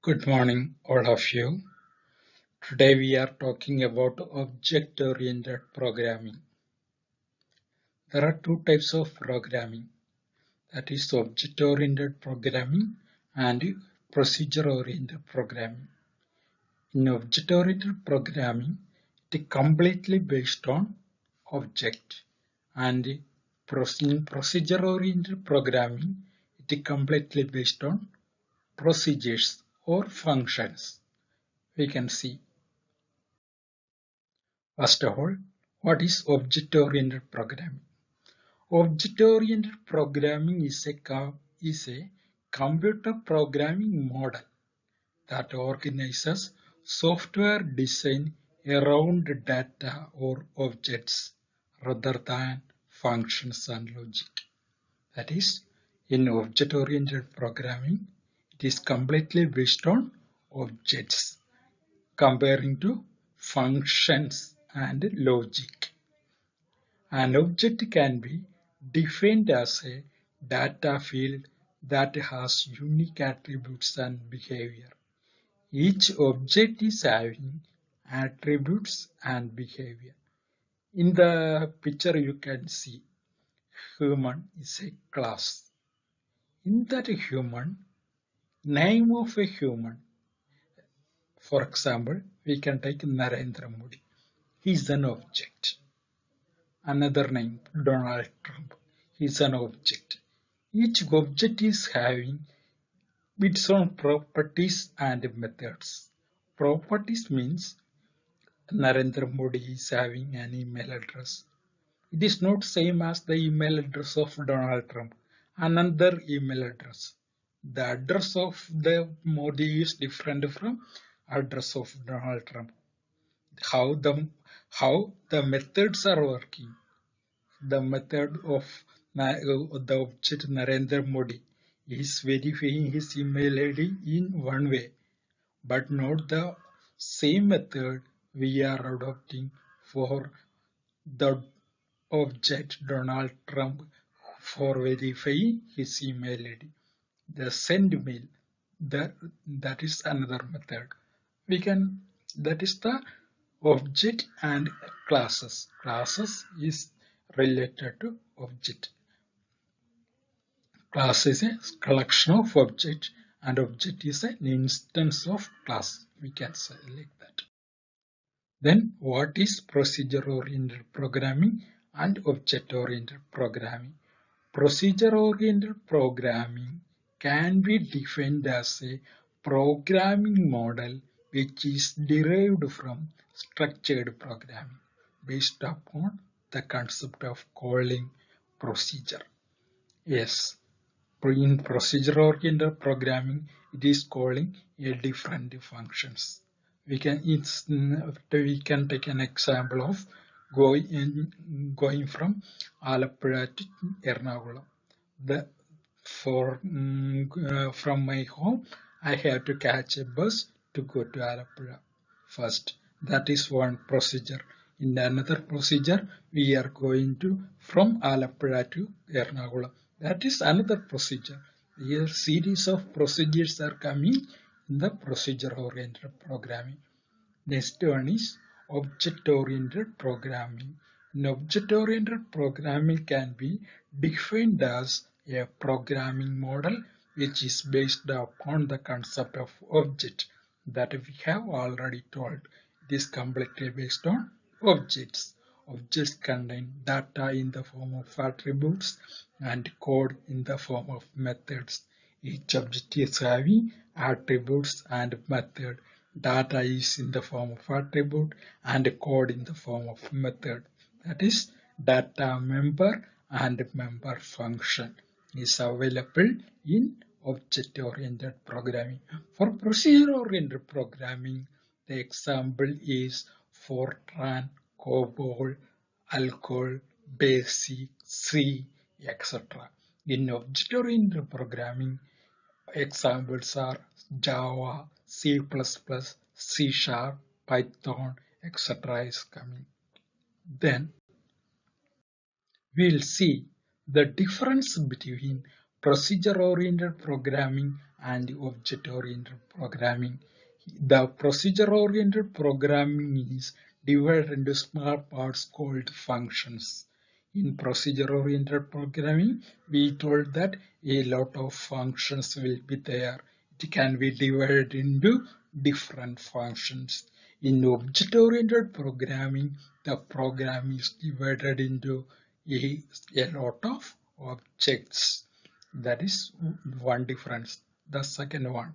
Good morning, all of you. Today we are talking about object-oriented programming. There are two types of programming, that is object-oriented programming and procedure-oriented programming. In object-oriented programming, it is completely based on object, and in procedure-oriented programming, it is completely based on procedures or functions. We can see. First of all, what is object-oriented programming? Object-oriented programming is a computer programming model that organizes software design around data or objects rather than functions and logic. That is, in object-oriented programming, it is completely based on objects comparing to functions and logic. An object can be defined as a data field that has unique attributes and behavior. Each object is having attributes and behavior. In the picture you can see human is a class. In that human, name of a human, for example, we can take Narendra Modi. He is an object. Another name, Donald Trump, is an object. Each object is having its own properties and methods. Properties means Narendra Modi is having an email address. It is not same as the email address of Donald Trump. Another email address. The address of the Modi is different from address of Donald Trump. How the methods are working. The method of the object Narendra Modi is verifying his email ID in one way, but not the same method we are adopting for the object Donald Trump for verifying his email ID. The send mail, that is another method. That is the object and classes. Classes is related to object. Class is a collection of objects and object is an instance of class. We can say like that. Then what is procedure-oriented programming and object-oriented programming? Procedure-oriented programming can be defined as a programming model which is derived from structured programming based upon the concept of calling procedure. Yes, in procedure-oriented programming, it is calling a different functions. We can take an example of going from Alappuzha to Ernakulam. From my home, I have to catch a bus to go to Alappuzha first. That is one procedure. In another procedure, we are going to from Alappuzha to Ernakulam. That is another procedure. Here, series of procedures are coming in the procedure-oriented programming. Next one is object-oriented programming. An object-oriented programming can be defined as a programming model which is based upon the concept of object that we have already told. It is completely based on objects. Objects contain data in the form of attributes and code in the form of methods. Each object is having attributes and method. Data is in the form of attribute and code in the form of method. That is data member and member function is available in object-oriented programming. For procedure-oriented programming, the example is Fortran, COBOL, ALGOL, BASIC, C, etc. In object-oriented programming, examples are Java, C++, C#, Python, etc. is coming. Then we'll see the difference between procedure-oriented programming and object-oriented programming. The procedure-oriented programming is divided into small parts called functions. In procedure-oriented programming, we told that a lot of functions will be there. It can be divided into different functions. In object-oriented programming, the program is divided into a lot of objects. That is one difference. The second one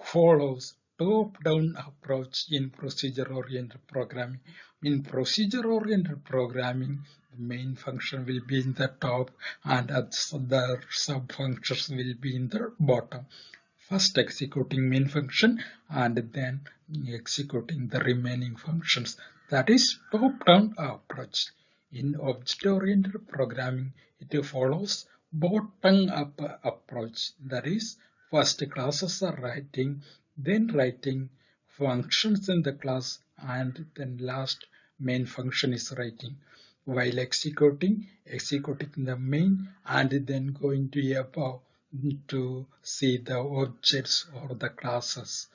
follows top-down approach in procedure-oriented programming. In procedure-oriented programming, the main function will be in the top and other sub-functions will be in the bottom. First executing main function and then executing the remaining functions. That is top-down approach. In object-oriented programming, it follows bottom-up approach. That is, first classes are writing, then writing functions in the class, and then last main function is writing. While executing the main and then going to above to see the objects or the classes.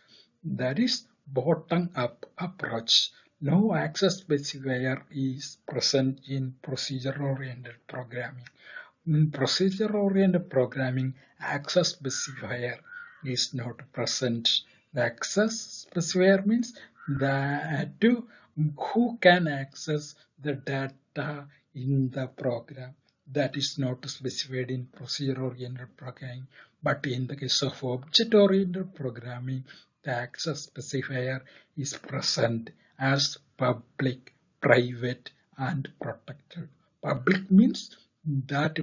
That is bottom-up approach. No access specifier is present in procedure-oriented programming. In procedure-oriented programming, access specifier is not present. The access specifier means that who can access the data in the program. That is not specified in procedure-oriented programming, but in the case of object-oriented programming, the access specifier is present as public, private, and protected. Public means that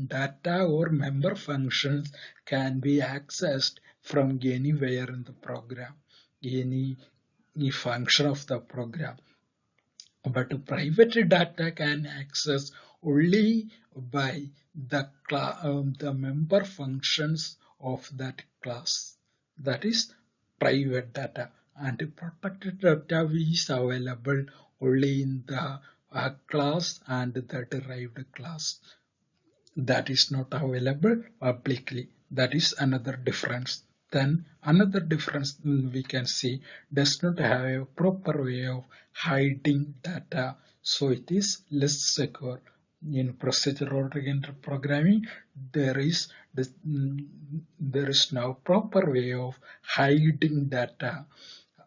data or member functions can be accessed from anywhere in the program, any function of the program. But private data can access only by the member functions of that class. That is private data. And protected data is available only in the class and the derived class. That is not available publicly. That is another difference. Then another difference we can see does not have a proper way of hiding data, so it is less secure. In procedure-oriented programming, there is no proper way of hiding data,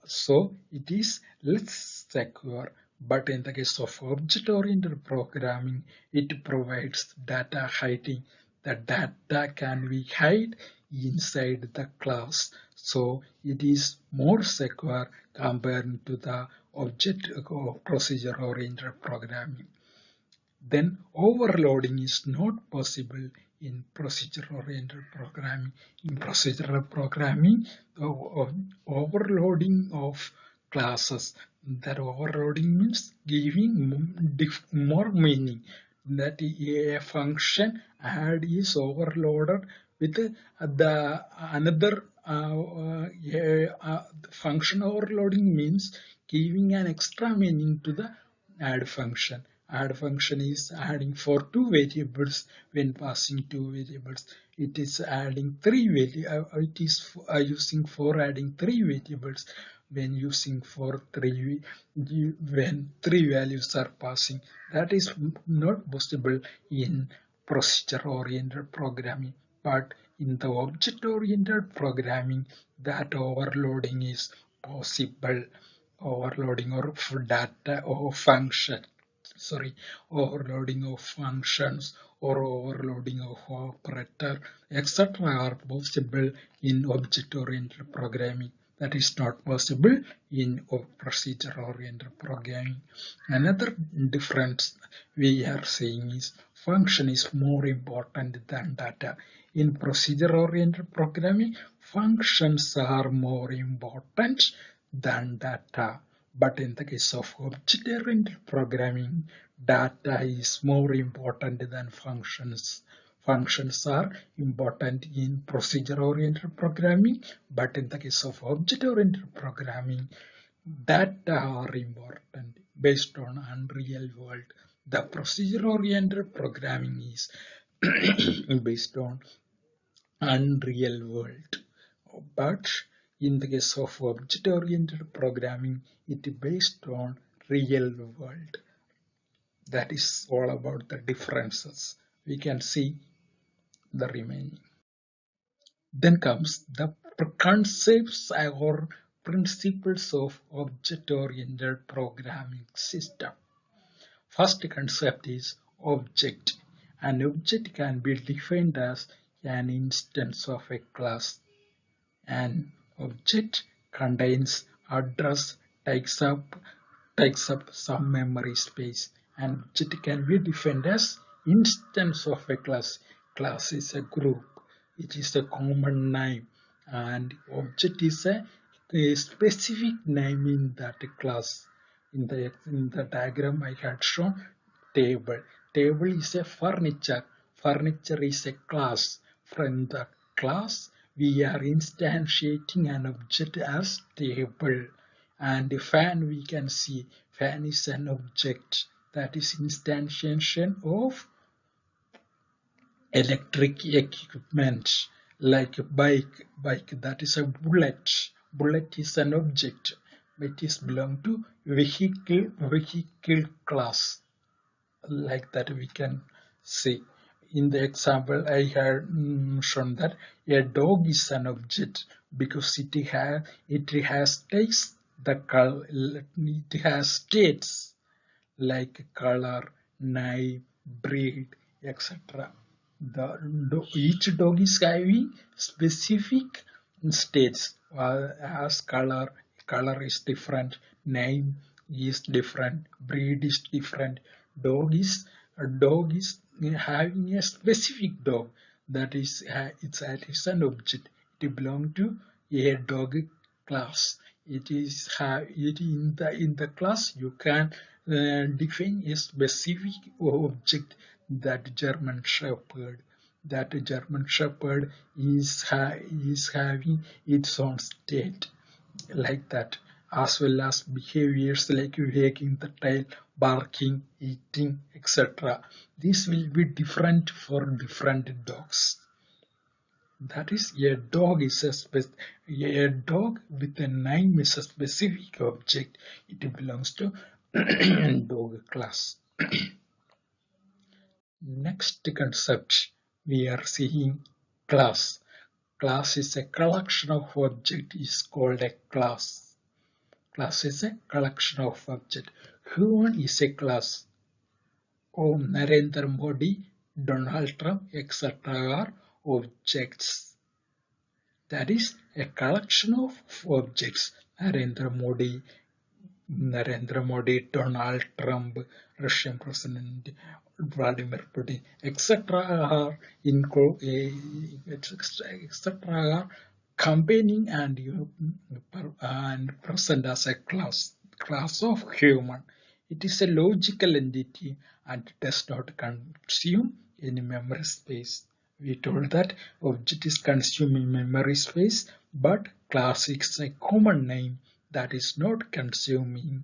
so it is less secure. But in the case of object-oriented programming, it provides data hiding. The data can be hid inside the class, so it is more secure compared to the object procedure-oriented programming. Then overloading is not possible in procedure-oriented programming. In procedural programming, overloading of classes. That overloading means giving more meaning. That a function add is overloaded with the another function. Overloading means giving an extra meaning to the add function. Add function is adding for two variables when passing two variables. It is adding three variables. It is using for adding three variables when using for when three values are passing. That is not possible in procedure-oriented programming, but in the object-oriented programming, that overloading is possible. Overloading of data or function. Overloading of functions or overloading of operator, etc. are possible in object-oriented programming. That is not possible in procedure-oriented programming. Another difference we are seeing is function is more important than data. In procedure-oriented programming, functions are more important than data. But in the case of object-oriented programming, data is more important than functions. Functions are important in procedure-oriented programming, but in the case of object-oriented programming, data are important based on unreal world. The procedure-oriented programming is based on unreal world. But in the case of object-oriented programming, it is based on real world. That is all about the differences. We can see the remaining. Then comes the concepts or principles of object-oriented programming system. First concept is object. An object can be defined as an instance of a class. An object contains address, takes up some memory space. An object can be defined as instance of a class. Class is a group. It is a common name, and object is a specific name in that class. In the diagram I had shown, table. Table is a furniture. Furniture is a class. From the class, we are instantiating an object as table. And fan, we can see fan is an object, that is instantiation of electric equipment, like bike, that is a bullet. Bullet is an object. It is belong to vehicle class. Like that we can see. In the example I had shown that a dog is an object because it has takes the color, it has states like color, name, breed, etc. Each dog is having specific states as color. Color is different, name is different, breed is different. A dog is having a specific dog, that is it's an object. It belongs to a dog class. It is in the class you can define a specific object. That German Shepherd. That German Shepherd is having its own state, like that, as well as behaviors like wagging the tail, barking, eating, etc. This will be different for different dogs. That is, a dog with a name is a specific object. It belongs to dog class. Next concept we are seeing class. Class is a collection of objects is called a class. Class is a collection of objects. Who is a class? Narendra Modi, Donald Trump, etc. are objects. That is a collection of objects. Narendra Modi, Donald Trump, Russian President Vladimir Putin, etc. are etc. Combining and present as a class of human. It is a logical entity and does not consume any memory space. We told that object is consuming memory space, but class is a common name that is not consuming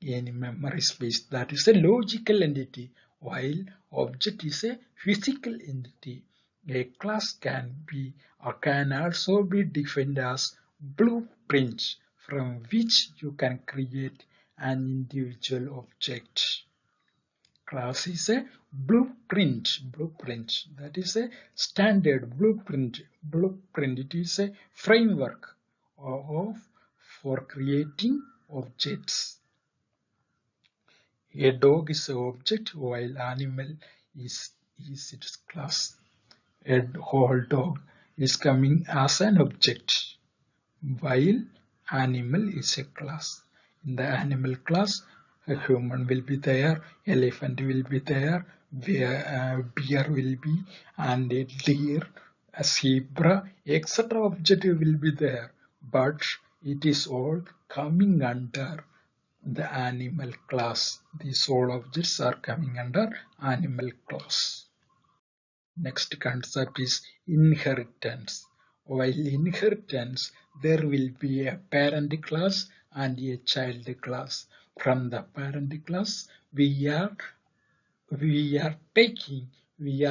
any memory space. That is a logical entity, while object is a physical entity. A class can also be defined as blueprint from which you can create an individual object. Class is a blueprint. That is a standard blueprint. It is a framework for creating objects. A dog is an object, while animal is its class. A whole dog is coming as an object, while animal is a class. In the animal class, a human will be there, elephant will be there, bear will be, and a deer, a zebra, etc. object will be there. But it is all coming under the animal class. These all objects are coming under animal class. Next concept is inheritance. While inheritance, there will be a parent class and a child class. From the parent class, we are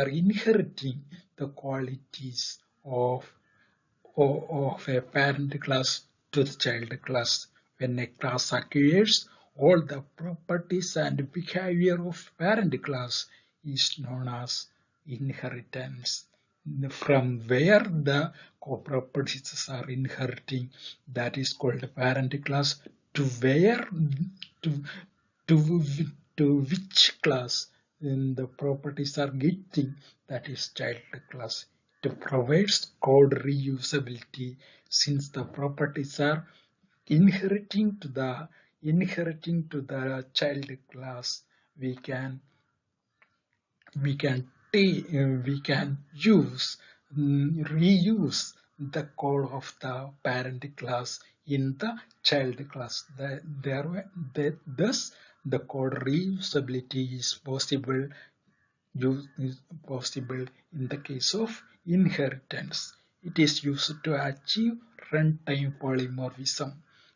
inheriting the qualities of of a parent class to the child class. When a class acquires all the properties and behavior of parent class is known as inheritance. From where the properties are inheriting, that is called parent class, to where to to, to which class the properties are getting, that is child class. It provides code reusability since the properties are inheriting to the child class. We can reuse the code of the parent class in the child class. Thus, the code reusability is possible in the case of inheritance. It is used to achieve runtime polymorphism.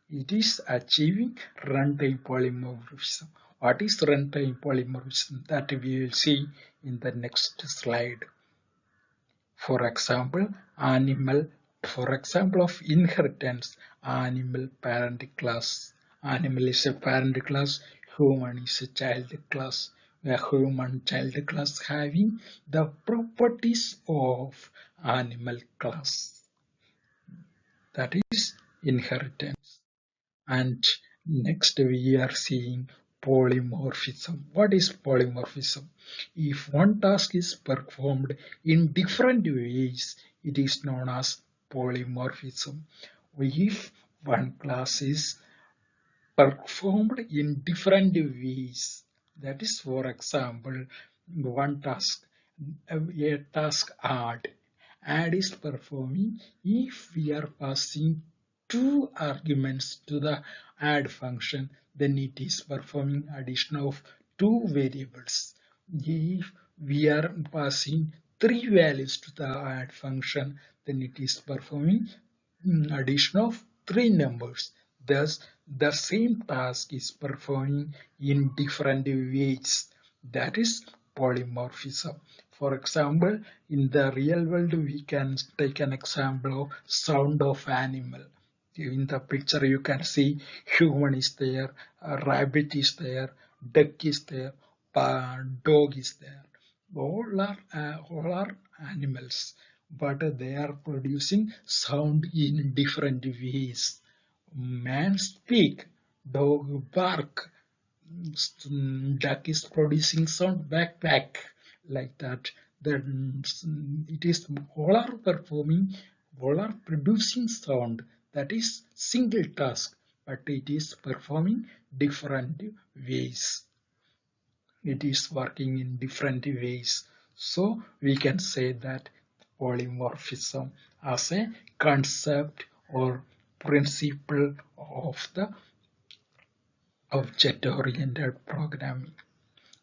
It is achieving runtime polymorphism. What is runtime polymorphism? That we will see in the next slide. For example, of inheritance, animal parent class. Animal is a parent class, human is a child class. A human child class having the properties of animal class. That is inheritance. And next we are seeing polymorphism. What is polymorphism? If one task is performed in different ways, it is known as polymorphism. If one class is performed in different ways, that is, for example, one task, a task add is performing if we are passing two arguments to the add function, then it is performing addition of two variables. If we are passing three values to the add function, then it is performing addition of three numbers. Thus, the same task is performing in different ways. That is polymorphism. For example, in the real world, we can take an example of sound of animal. In the picture, you can see human is there, a rabbit is there, duck is there, dog is there. All are animals, but they are producing sound in different ways. Man speak, dog bark, duck is producing sound back like that. Then it is all are producing sound. That is single task, but it is performing different ways. It is working in different ways. So we can say that polymorphism as a concept or principle of the object-oriented programming.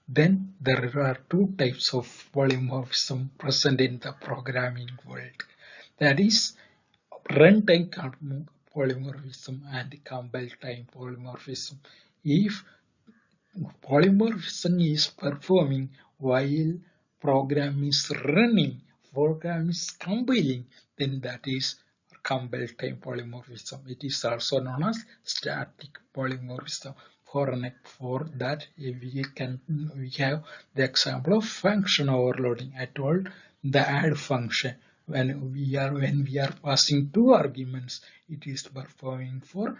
Then there are two types of polymorphism present in the programming world. That is runtime polymorphism and compile time polymorphism. If polymorphism is performing while program is running, program is compiling, then that is compile time polymorphism. It is also known as static polymorphism. For that, we have the example of function overloading. I told the add function. When we are passing two arguments, it is performing for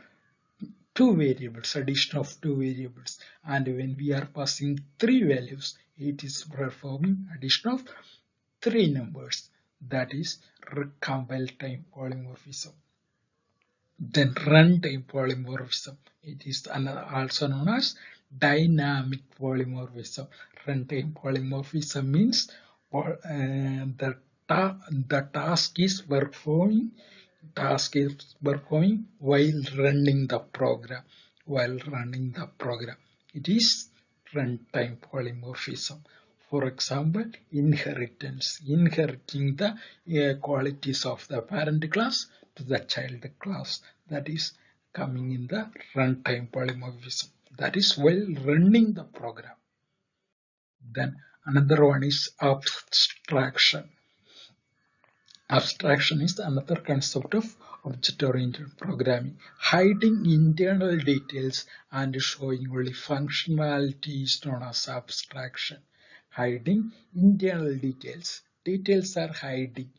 two variables, addition of two variables, and when we are passing three values, it is performing addition of three numbers. That is compile time polymorphism. Then runtime polymorphism. It is also known as dynamic polymorphism. Runtime polymorphism means the task is performing while running the program. It is runtime polymorphism. For example, inheritance, inheriting the qualities of the parent class to the child class. That is coming in the runtime polymorphism. That is while running the program. Then another one is abstraction. Abstraction is another concept of object-oriented programming. Hiding internal details and showing only functionality is known as abstraction. Hiding internal details. Details are hiding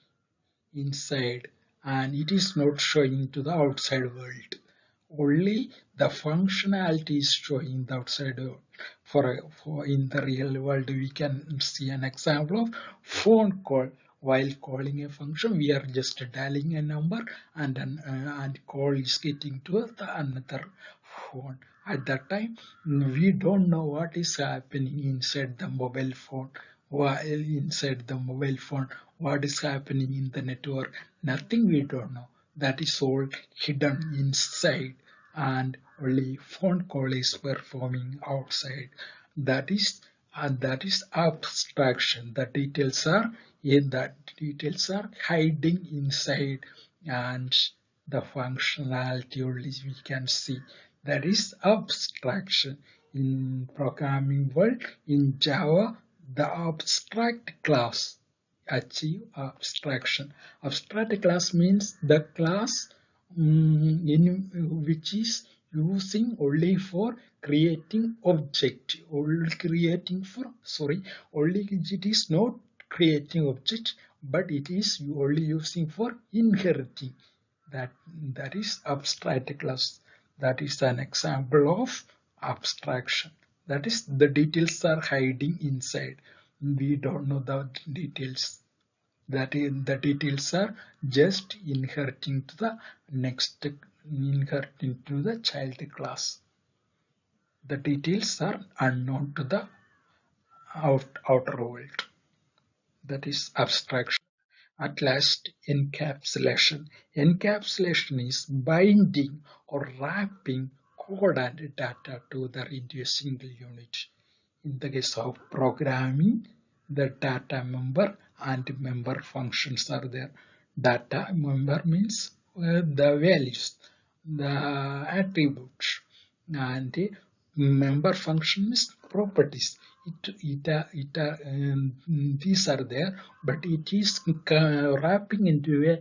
inside and it is not showing to the outside world. Only the functionality is showing the outside world. For in the real world, we can see an example of phone call. While calling a function, we are just dialing a number and call is getting to another phone. At that time, we don't know what is happening inside the mobile phone. While inside the mobile phone, what is happening in the network, nothing we don't know. That is all hidden inside and only phone call is performing outside. That is abstraction. The details are hiding inside and the functionality only we can see. That is abstraction. In programming world, in Java, the abstract class achieve abstraction. Abstract class means the class in which is using only for creating object, only it is not creating object, but it is only using for inheriting. That is abstract class. That is an example of abstraction. That is the details are hiding inside. We don't know the details. That is, the details are just inheriting to the child class. The details are unknown to the outer world. That is abstraction. At last, encapsulation. Encapsulation is binding or wrapping code and data together into a single unit. In the case of programming, the data member and member functions are there. Data member means the values, the attributes, and the member function is properties. These are there, but it is wrapping into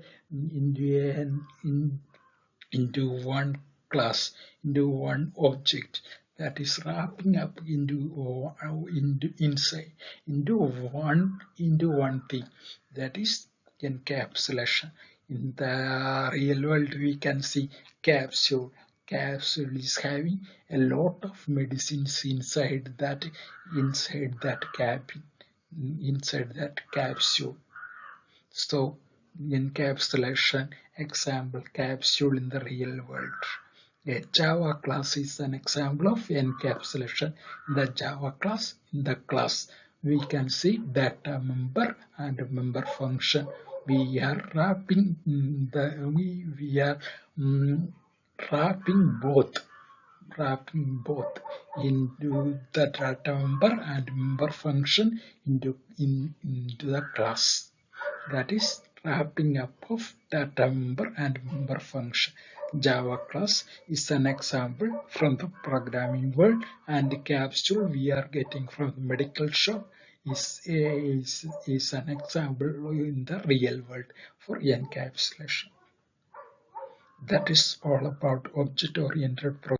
one class, into one object. That is wrapping up into one thing. That is encapsulation. In the real world, we can see capsule. Capsule is having a lot of medicines inside that capsule. So encapsulation, example, capsule in the real world. A Java class is an example of encapsulation. The Java class, in the class, we can see data member and member function. We are wrapping wrapping both into the data member and member function into the class. That is wrapping up of data member and member function. Java class is an example from the programming world, and the capsule we are getting from the medical shop is an example in the real world for encapsulation. That is all about object-oriented programming.